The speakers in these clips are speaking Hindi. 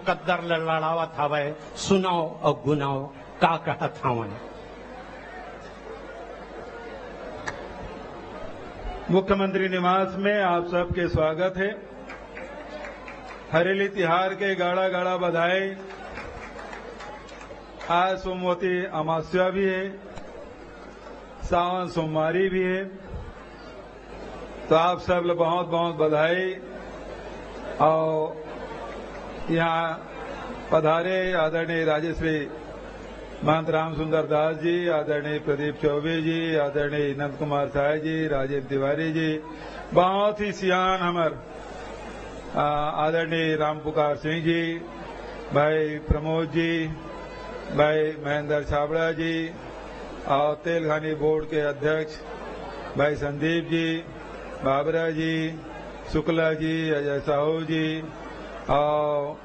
कद्दर लड़ावत हवे सुनाओ और गुनाओ का कहत हवन। मुख्यमंत्री निवास में आप सबके स्वागत है। हरेली तिहार के गाड़ा गाड़ा बधाई। आज सोमवती अमावस्या भी है, सावन सोमवारी भी है, तो आप सब लोग बहुत बहुत बधाई। और यहाँ पधारे आदरणीय राजश्री महंत राम सुंदर दास जी, आदरणीय प्रदीप चौबे जी, आदरणीय नंद कुमार साय जी, राजीव तिवारी जी, बहुत ही सियान हमर आदरणीय राम पुकार सिंह जी, भाई प्रमोद जी, भाई महेंद्र छाबड़ा जी, और तेलघानी बोर्ड के अध्यक्ष भाई संदीप जी, बाबरा जी, शुक्ला जी, अजय साहू जी, और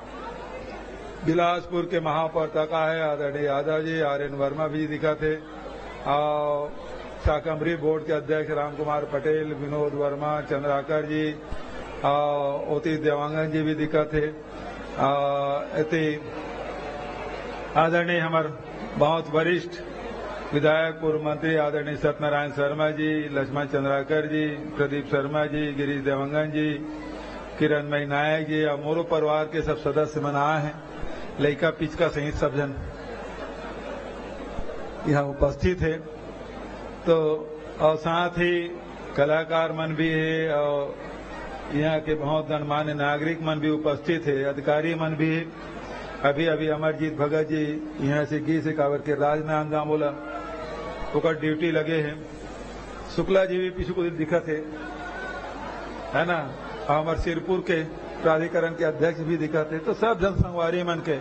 बिलासपुर के महापौर है आदरणीय यादव जी, आर्यन वर्मा भी दिखा थे, और शाकंभरी बोर्ड के अध्यक्ष राम कुमार पटेल, विनोद वर्मा, चंद्राकर जी, और ओती देवांगन जी भी दिखा थे। आदरणीय हमारे बहुत वरिष्ठ विधायक पूर्व मंत्री आदरणीय सत्यनारायण शर्मा जी, लक्ष्मण चंद्राकर जी, प्रदीप शर्मा जी, गिरीश देवांगन जी, किरणमयी नायक जी, और मोरो परिवार के सब सदस्य मन आए हैं, लड़का पिचका सहित सब जन यहाँ उपस्थित है। तो और साथ ही कलाकार मन भी है, और यहाँ के बहुत गणमान्य नागरिक मन भी उपस्थित है, अधिकारी मन भी है। अभी अभी अमरजीत भगत जी यहाँ से गी से कावर के राजनांद गांव बोला ओकर ड्यूटी लगे हैं। शुक्ला जी भी पीछे को दिखा थे, है ना, हमारे सिरपुर के प्राधिकरण के अध्यक्ष भी दिखा थे। तो सब जन संगवारी मन के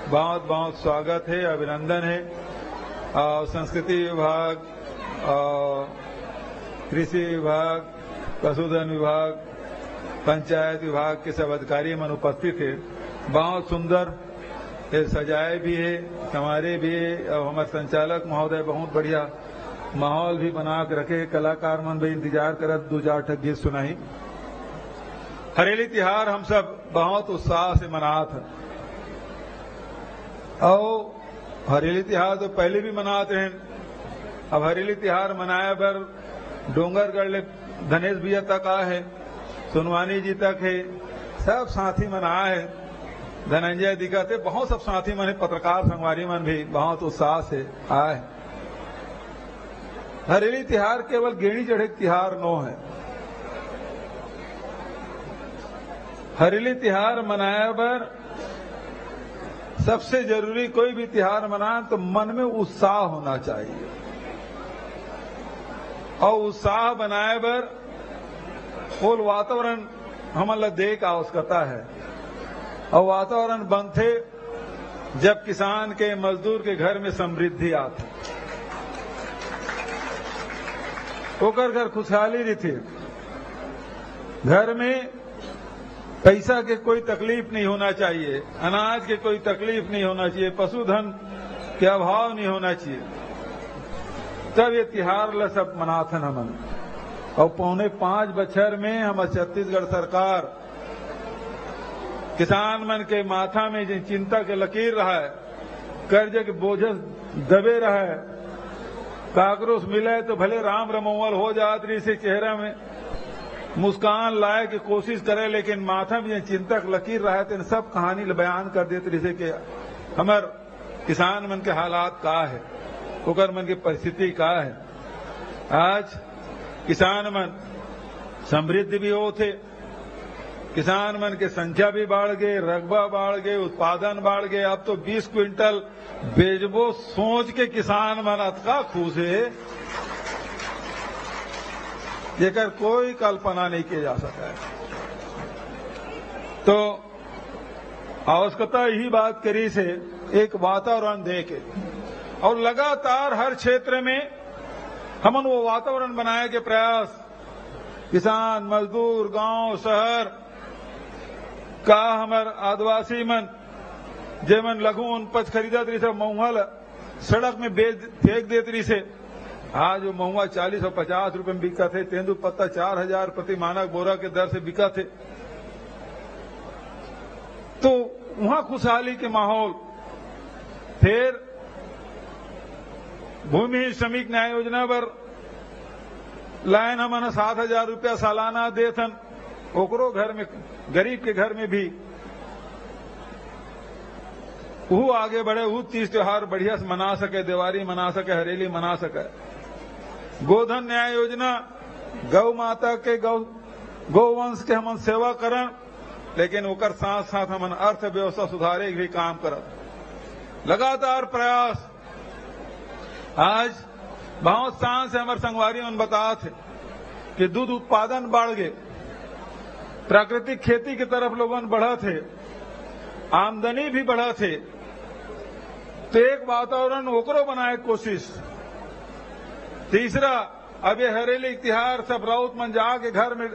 बहुत बहुत स्वागत है, अभिनंदन है। और संस्कृति विभाग, और कृषि विभाग, पशुधन विभाग, पंचायत विभाग के सब अधिकारी मन उपस्थित है। बहुत सुंदर सजाए भी है, हमारे भी है, और हमारे संचालक महोदय बहुत बढ़िया माहौल भी बना के रखे। कलाकार मन भी इंतजार करत दो चार ठक गीत सुनाई। हरेली तिहार हम सब बहुत उत्साह से मनाते हैं, और हरेली तिहार तो पहले भी मनाते हैं। अब हरेली तिहार मनाए बर डोंगरगढ़ ले धनेश भैया तक आए है, सोनवानी जी तक है, सब साथी मन आए है, धनंजय दिखा थे, बहुत सब साथी मन, पत्रकार संगवारी मन भी बहुत उत्साह से आए। हरेली तिहार केवल गेड़ी चढ़े तिहार नो है। हरेली तिहार मनाया बर सबसे जरूरी कोई भी तिहार मनाए तो मन में उत्साह होना चाहिए, और उत्साह बनाए बर वो वातावरण हमला दे का आवश्यकता है। और वातावरण बनते जब किसान के मजदूर के घर में समृद्धि आती, ओकर घर खुशहाली रहती, घर में पैसा के कोई तकलीफ नहीं होना चाहिए, अनाज के कोई तकलीफ नहीं होना चाहिए, पशुधन के अभाव नहीं होना चाहिए। तब ये तिहार ल सब मनाथन हमन। और 4.5 बछर में हमारे छत्तीसगढ़ सरकार किसान मन के माथा में जिन चिंता के लकीर रहा है, कर्ज के बोझ दबे रहा है, काकरोस मिले तो भले राम रमोवल हो जात रही से चेहरा में मुस्कान लाए की कोशिश करे, लेकिन माथा में चिंता के लकीर रहा है, तो सब कहानी बयान कर देते रही से कि हमार किसान मन के हालात का है, ओकर मन की परिस्थिति का है। आज किसान मन समृद्ध भी होते, किसान मन के संख्या भी बढ़ गए, रकबा बढ़ गए, उत्पादन बढ़ गए। अब तो 20 क्विंटल बेचबो सोच के किसान मन अतका खुश है जेकर कोई कल्पना नहीं किया जा सका है। तो आवश्यकता यही बात करी से एक वातावरण दे के, और लगातार हर क्षेत्र में हमन वो वातावरण बनाए के प्रयास, किसान मजदूर गांव शहर का हमार आदिवासी मन जेमन लघु उपज खरीदत रही से महुआ सड़क में फेंक देत रही से, आज वो महुआ 40 और 50 रुपए में बिका थे, तेंदु पत्ता 4000 प्रति मानक बोरा के दर से बिका थे। तो वहां खुशहाली के माहौल। फिर भूमि श्रमिक न्याय योजना पर लाइन हमने 7,000 रुपया सालाना देथन, ओकरो घर में, गरीब के घर में भी वो आगे बढ़े, वो तीज त्योहार बढ़िया से मना सके, दिवाली मना सके, हरेली मना सके। गोधन न्याय योजना, गौ माता के गौवंश के हमन सेवा करन, लेकिन ओकर साथ साथ हमन अर्थव्यवस्था सुधारे के भी काम करन। लगातार प्रयास। आज बहुत शान से हमारे संगवारी मन बता थे कि दूध उत्पादन बढ़ गए, प्राकृतिक खेती की तरफ लोगन बढ़ा थे, आमदनी भी बढ़ा थे। तो एक वातावरण ओकरो बनाए कोशिश। तीसरा, अब ये हरेली त्योहार सब राउत मन जाके घर में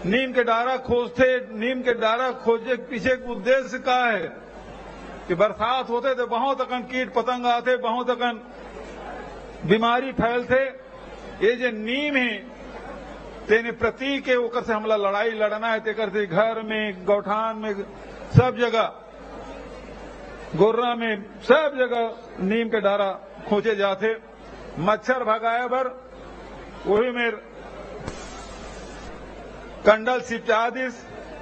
नीम के डारा खोजते। नीम के डारा खोजे के पीछे उद्देश्य का है कि बरसात होते तो बहुत अकन कीट पतंग आते, बहुत अकन बीमारी फैलते। ये जो नीम है तेने प्रतीक है, ओकर से हमला लड़ाई लड़ना है। तेकर से घर में, गौठान में, सब जगह, गोर्रा में, सब जगह नीम के डारा खोजे जाते। मच्छर भगाए बर वही में कंडल सिपचा दिस,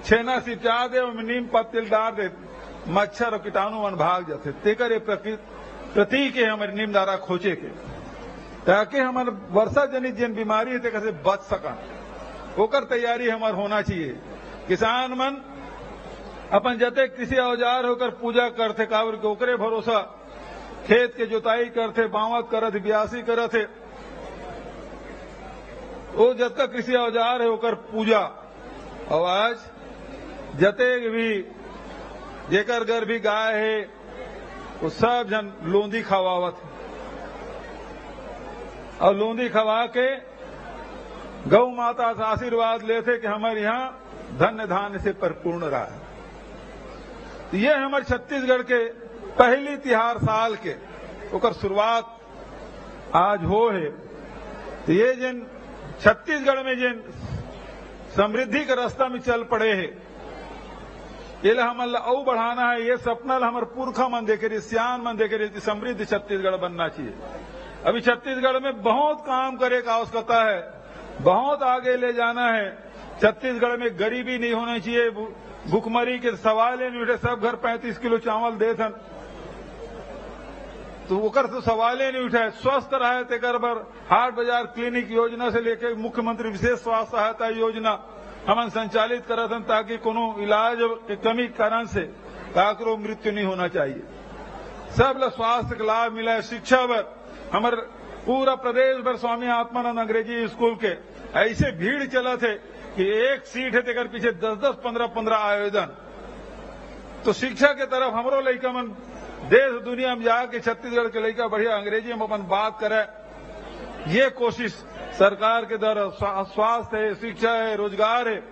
छेना सिपचा दे, नीम पत्तिल डाल दे, मच्छर और कीटाणु मन भाग जाते। तेकर ये प्रतीक है हमारे नीम डारा खोजे के, ताकि हमारे वर्षा जनित जिन बीमारी है तेकर से बच सका। ओकर तैयारी हमार होना चाहिए। किसान मन अपन जते कृषि औजार होकर पूजा करते, काबर के ओकरे भरोसा खेत के जोताई करते, बावत करत, ब्यासी करत है। वो जतका कृषि औजार है ओकर पूजा। और आज जते भी जेकर घर भी गाय है वो सब जन लोंदी खवावत है, और लोंदी खवा के गौ माता से आशीर्वाद लेते कि हमारे यहाँ धन्य धान्य से परिपूर्ण रहा है। ये हमारे छत्तीसगढ़ के पहली तिहार साल के ओकर शुरुआत आज हो है। तो ये जिन छत्तीसगढ़ में जिन समृद्धि के रास्ता में चल पड़े है, ये हमला और बढ़ाना है। ये सपना हमारे पुरखा मन देखे रहे, सियान मन देखे रहे, समृद्ध छत्तीसगढ़ बनना चाहिए। अभी छत्तीसगढ़ में बहुत काम करे का आवश्यकता है, बहुत आगे ले जाना है। छत्तीसगढ़ में गरीबी नहीं होना चाहिए, भुखमरी के सवाल ही नहीं उठे। सब घर 35 किलो चावल देथन तो ओकर तो सवाल ही नहीं उठे। स्वस्थ रहे तेकर बर हाट बाजार क्लिनिक योजना से लेकर मुख्यमंत्री विशेष स्वास्थ्य सहायता योजना हमन संचालित करथन, ताकि कोनो इलाज के कमी कारण से काकरो मृत्यु नहीं होना चाहिए। सब ला स्वास्थ्य का लाभ मिला है। शिक्षा बर हमारे पूरा प्रदेश भर स्वामी आत्मानंद अंग्रेजी स्कूल के ऐसे भीड़ चला थे कि एक सीट है तेकर पीछे 10-10, 15-15 आवेदन। तो शिक्षा के तरफ हमरो लड़का मन देश दुनिया में जाके छत्तीसगढ़ के लड़का बढ़िया अंग्रेजी में अपन बात करे, ये कोशिश सरकार के द्वारा स्वास्थ्य है, शिक्षा है, रोजगार है।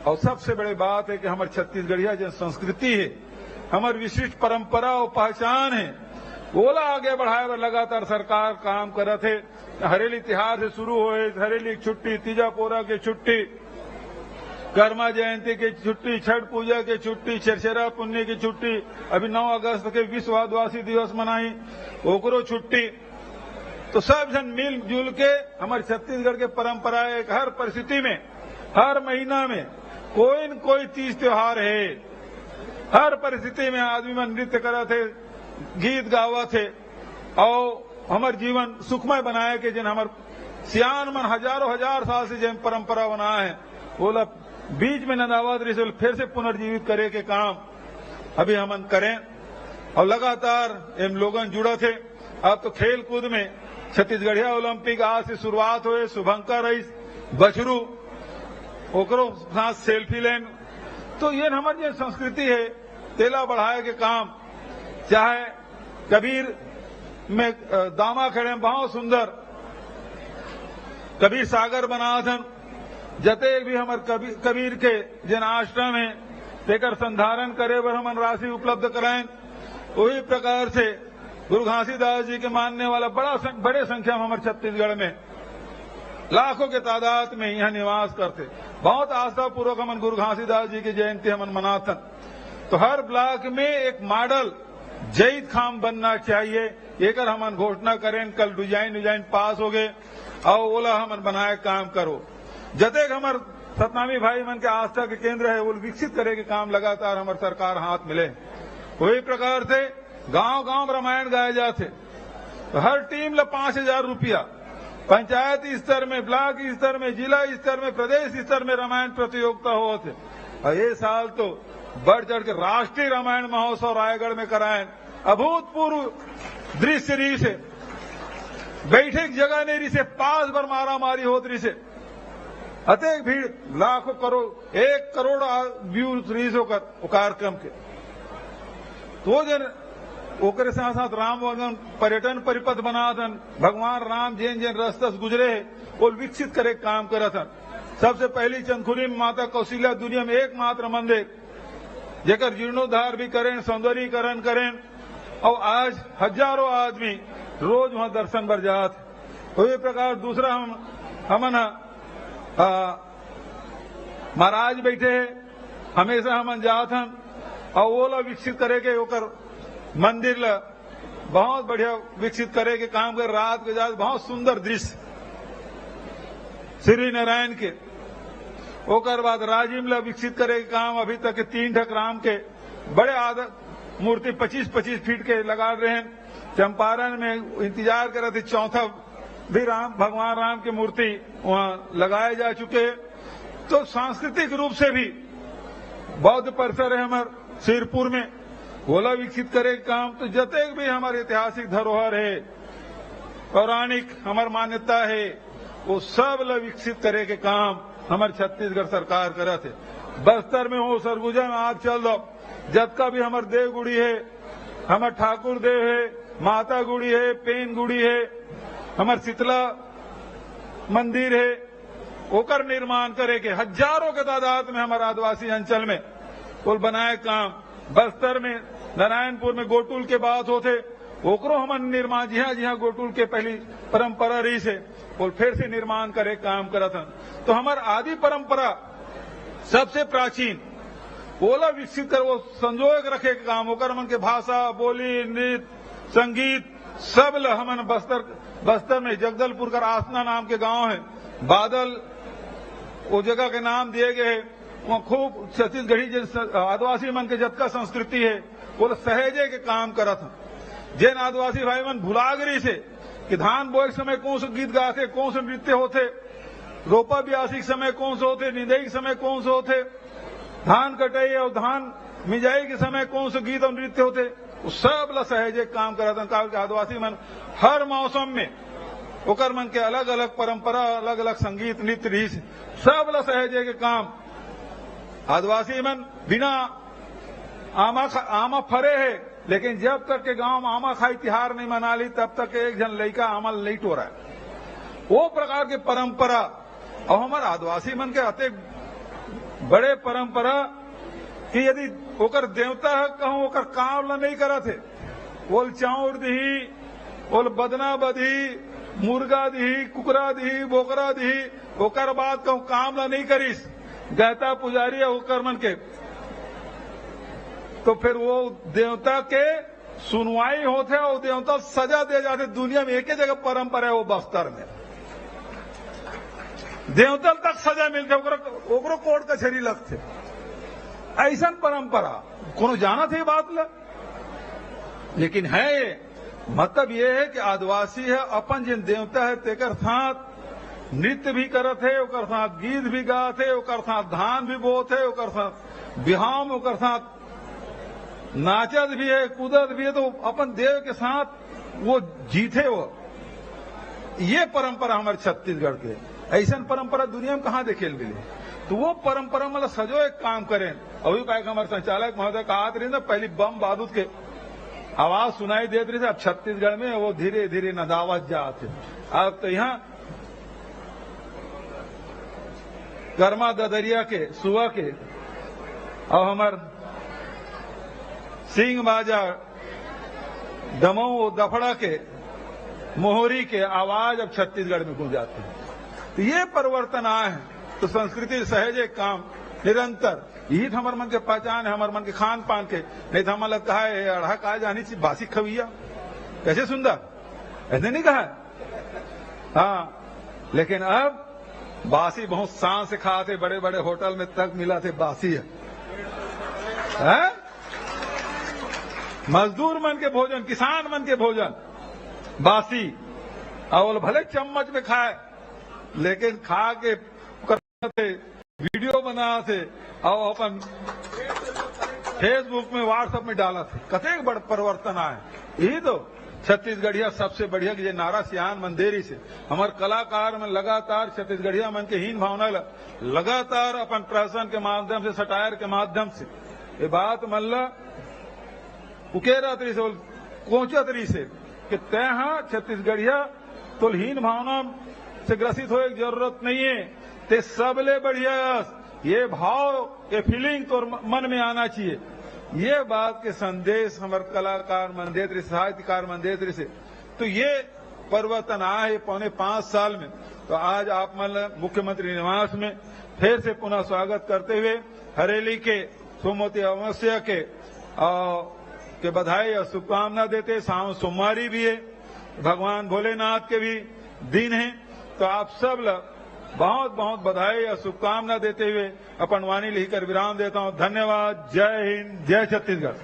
और सबसे बड़ी बात है कि हमारे छत्तीसगढ़िया जो संस्कृति है, हमारी विशिष्ट परंपरा और पहचान है, ओला आगे बढ़ाए बर लगातार सरकार काम करत है। हरेली तिहार से शुरू हुए, हरेली की छुट्टी, तीजा पोरा की छुट्टी, कर्मा जयंती की छुट्टी, छठ पूजा की छुट्टी, छेरछेरा पुण्य की छुट्टी, अभी 9 अगस्त के विश्व आदिवासी दिवस मनाई, ओकरो छुट्टी। तो सब जन मिलजुल के हमारे छत्तीसगढ़ के परंपराएं हर परिस्थिति में, हर महीना में कोई न कोई तीज त्योहार है। हर परिस्थिति में आदमी मन नृत्य करा थे, गीत गावा थे, और हमारे जीवन सुखमय बनाए के जिन हमारे सियान मन हजारों हजार साल से जिन परंपरा बना है, बोला बीच में नदावत रही फिर से पुनर्जीवित करे के काम अभी हमन करें। और लगातार इन लोगन जुड़ा थे। अब तो खेल कूद में छत्तीसगढ़िया ओलंपिक आज से शुरुआत हुए। शुभंकर रईस, बछरू, ओकरो साथ सेल्फी लेन। तो ये हमारी जो संस्कृति है तेला बढ़ाए के काम। चाहे कबीर में दामा खड़े बहुत सुंदर कबीर सागर बनाथन, जते भी हमारे कबीर के जिन आश्रम है तेकर संधारण करे बर हमन राशि उपलब्ध कराएं। वही प्रकार से गुरु घासीदास जी के मानने वाला बड़े संख्या में हमारे छत्तीसगढ़ में लाखों के तादाद में यहाँ निवास करते। बहुत आस्था पूर्वक हमन गुरु घासीदास जी की जयंती हमन मनाथन। तो हर ब्लॉक में एक मॉडल जईद खाम बनना चाहिए। एक हम घोषणा करें, कल डिजाइन पास हो गए और ओला हम बनाए काम करो। जतेक हमार सतनामी भाई मन के आस्था के केंद्र है वो विकसित करे के काम लगातार हमार सरकार हाथ मिले। वही प्रकार से गांव गांव रामायण गाए जाते, तो हर टीम ला 5,000 रुपया, पंचायत स्तर में, ब्लॉक स्तर में, जिला स्तर में, प्रदेश स्तर में रामायण प्रतियोगिता होते। और ये साल तो बढ़ चढ़ के राष्ट्रीय रामायण महोत्सव रायगढ़ में कराए। अभूतपूर्व दृश्य रही से, बैठे जगह नहीं रही से, पास भर मारा मारी होत रही से, अतेक भीड़, लाखों करोड़, 1 करोड़ व्यूज रही से कार्यक्रम के। तो जन ओकरे साथ साथ राम वगन पर्यटन परिपथ बना दन, भगवान राम जिन जिन रस्तस गुजरे है वो विकसित करे काम करत हन। सबसे पहली चंदखुली में माता कौशल्या दुनिया में एकमात्र मंदिर जेकर जीर्णोद्धार भी करें, सौंदर्यीकरण करें, और आज हजारों आदमी रोज वहां दर्शन बर जात। तो ये प्रकार दूसरा हमन महाराज बैठे है, हमेशा हमन जात हन और वो ला विकसित करे के ओकर मंदिर ला बहुत बढ़िया विकसित करे के काम कर। रात के जात बहुत सुंदर दृश्य श्री नारायण के। ओकर बाद राजिम ला विकसित करे के काम अभी तक 3 ठक राम के बड़े आदर मूर्ति 25-25 फीट के लगा रहे हैं। चंपारण में इंतजार कर रहे थे, चौथा भी भगवान राम की मूर्ति वहां लगाए जा चुके हैं। तो सांस्कृतिक रूप से भी बौद्ध परिसर है हमारे सिरपुर में, गोला विकसित करे काम। तो जतेक भी हमारे ऐतिहासिक धरोहर है, पौराणिक हमार मान्यता है, वो सब ला विकसित करे के काम हमारे छत्तीसगढ़ सरकार करत है। बस्तर में हो, सरगुजा में आज चल दो, जतका भी हमार देव गुड़ी है, हमार ठाकुर देव है, माता गुड़ी है, पेन गुड़ी है, हमार शीतला मंदिर है, ओकर निर्माण करे के हजारों के तादाद में हमारे आदिवासी अंचल में पुल बनाए काम। बस्तर में नारायणपुर में गोटुल के बात होते, ओकरो हमन निर्माण जिहा गोटुल के पहली परंपरा रही से और फिर से निर्माण करे काम करत हन। तो हमार आदि परंपरा सबसे प्राचीन ओला विकसित कर वो संजोग रखे के काम। ओकर मन के भाषा, बोली, नृत्य, संगीत सब ला हमन बस्तर में जगदलपुर का आसना नाम के गांव है, बादल वो जगह के नाम दिए गए हैं। वहाँ खूब छत्तीसगढ़ी आदिवासी मन के जतका संस्कृति है वो सहेजे के काम करत हन। जिन आदिवासी भाई मन भुलागरी से कि धान बोए समय कौन से गीत गाते, कौन से नृत्य होते, रोपा ब्यासी के समय कौन से होते, निंदाई के समय कौन से होते, धान कटाई और धान मिजाई के समय कौन से गीत और नृत्य होते, वो सब ला सहेजे काम करत हन। काल के आदिवासी मन हर मौसम में ओकर मन के अलग अलग परंपरा, अलग अलग संगीत, नृत्य, रीत सब ला सहेजे के काम। आदिवासी मन बिना आमा फरे है, लेकिन जब तक के गांव में आमा खाई तिहार नहीं मना ली तब तक एक जन लड़का आमा नहीं टोरा है। वो प्रकार के परंपरा और हमारे आदिवासी मन के अति बड़े परंपरा कि यदि ओकर देवता है कहूं ओकर काम ला नहीं करत है, बोल चाउर दी, बोल बदना बधी, मुर्गा दी, कुकरा दी, बोकरा दी, ओकर बाद कहूं काम ला नहीं करीस, देवता पुजारी होकर मन के, तो फिर वो देवता के सुनवाई होते और देवता सजा दे जाते। दुनिया में एक ही जगह परंपरा है वो बस्तर में, देवता तक सजा मिलते, ओकरो कोर्ट कचहरी लगते। ऐसा परंपरा कोनो जाना थे बात ला, लेकिन है ये मतलब ये है कि आदिवासी है अपन जिन देवता है तेकर साथ नृत्य भी करत है, ओकर साथ गीत भी गात है, ओकर साथ धान भी बोत है, ओकर साथ बिहाव में ओकर साथ नाचत भी है, कूदत भी है। तो अपन देव के साथ वो जीते वो, ये परंपरा हमारे छत्तीसगढ़ के। ऐसा परंपरा दुनिया में कहाँ देखे मिले। तो वो परंपरा मतलब सजो एक काम करें। अभी का हमारे संचालक महोदय कहा रहे ना, पहली बम बारूद के आवाज सुनाई देते रही, अब छत्तीसगढ़ में वो धीरे धीरे नदावत जाते। अब तो यहाँ कर्मा ददरिया के, सुआ के और हमार सिंह बाजा, दमऊ दफड़ा के, मोहरी के आवाज अब छत्तीसगढ़ में गूंज जाते हैं। तो ये परिवर्तन आए हैं। तो संस्कृति सहज एक काम निरंतर यही तो हमारे मन के पहचान है, हमारे मन के खान पान के। नहीं तो हमें लगता है अढ़ा कहा जानी चाहिए बासी खविया, कैसे सुंदर, ऐसे नहीं कहा। हाँ, लेकिन अब बासी बहुत सांस से खाते, बड़े बड़े होटल में तक मिला थे बासी है। मजदूर मन के भोजन, किसान मन के भोजन बासी, और भले चम्मच में खाए लेकिन खा के करते, वीडियो बना थे और अपन फेसबुक में व्हाट्सएप में डाला थे। कतेक बड़ परिवर्तन आए। यही तो छत्तीसगढ़िया सबसे बढ़िया ये नारा सियान मंदेरी से हमारे कलाकार में लगातार छत्तीसगढ़िया मन के हीन भावना लगातार अपन प्रहसन के माध्यम से, सटायर के माध्यम से ये बात मल्ला उकेरा तरी से, कोचा तरी से कि तय छत्तीसगढ़िया तो हीन भावना से ग्रसित होने की जरूरत नहीं है, ते सबले बढ़िया ये भाव, ये फीलिंग तो मन में आना चाहिए। ये बात के संदेश हमारे कलाकार मंदेत्री, साहित्यकार मंदेत्री से तो ये परिवर्तन आया है 4.5 साल में। तो आज आप मुख्यमंत्री निवास में फिर से पुनः स्वागत करते हुए हरेली के सोमवती अमावस्या के बधाई और शुभकामना देते। शाम सोमवारी भी है, भगवान भोलेनाथ के भी दिन है, तो आप सब बहुत बहुत बधाई और शुभकामना देते हुए अपन वाणी लिखकर विराम देता हूं। धन्यवाद। जय हिंद, जय छत्तीसगढ़।